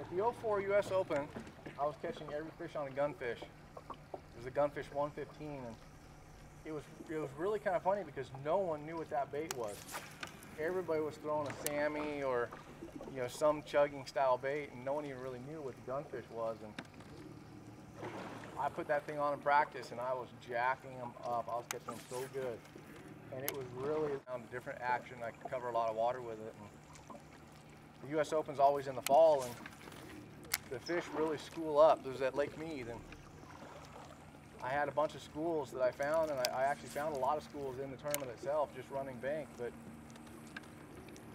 At the 04 US Open, I was catching every fish on a gunfish. It was a gunfish 115, and it was really kind of funny because no one knew what that bait was. Everybody was throwing a Sammy or some chugging style bait, and no one even really knew what the gunfish was. And I put that thing on in practice, and I was jacking them up. I was catching them so good, and it was really a different action. I could cover a lot of water with it. And the US Open's always in the fall, and the fish really school up. It was at Lake Mead, and I had a bunch of schools that I found, and I actually found a lot of schools in the tournament itself, just running bank. But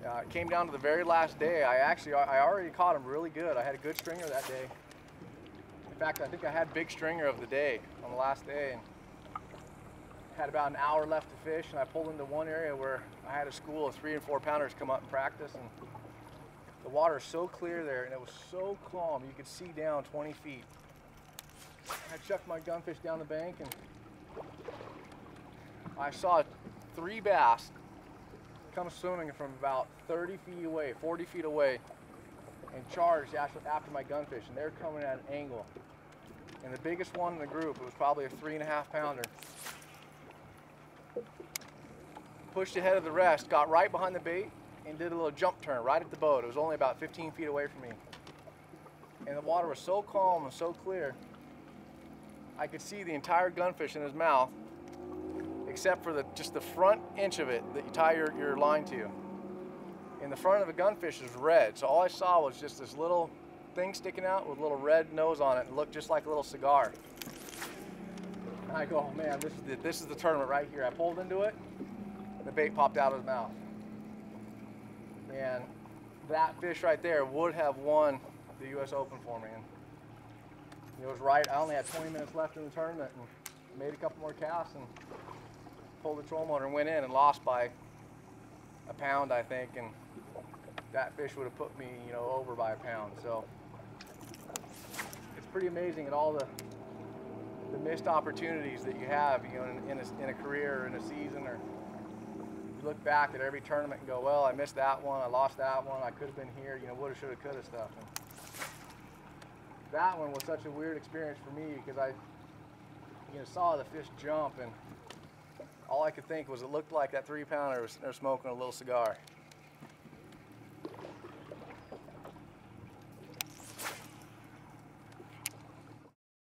it came down to the very last day. I already caught them really good. I had a good stringer that day. In fact, I think I had big stringer of the day on the last day, and had about an hour left to fish, and I pulled into one area where I had a school of 3 and 4 pounders come up and practice, and the water is so clear there, and it was so calm. You could see down 20 feet. I chucked my gunfish down the bank, and I saw 3 bass come swimming from about 30 feet away, 40 feet away, and charged after my gunfish, and they're coming at an angle. And the biggest one in the group, it was probably a 3 and a half pounder, pushed ahead of the rest, got right behind the bait, and did a little jump turn right at the boat. It was only about 15 feet away from me. And the water was so calm and so clear, I could see the entire gunfish in his mouth, except for just the front inch of it that you tie your line to. And the front of the gunfish is red, so all I saw was just this little thing sticking out with a little red nose on it, and looked just like a little cigar. And I go, oh man, this is the tournament right here. I pulled into it, and the bait popped out of his mouth. And that fish right there would have won the US Open for me. And it was right. I only had 20 minutes left in the tournament, and made a couple more casts and pulled the trolling motor and went in and lost by a pound, I think. And that fish would have put me, over by a pound. So it's pretty amazing at all the missed opportunities that you have, in a career or in a season, or you look back at every tournament and go, well, I missed that one, I lost that one, I could have been here, woulda, shoulda, coulda stuff. And that one was such a weird experience for me because I, saw the fish jump, and all I could think was it looked like that 3 pounder was they're smoking a little cigar.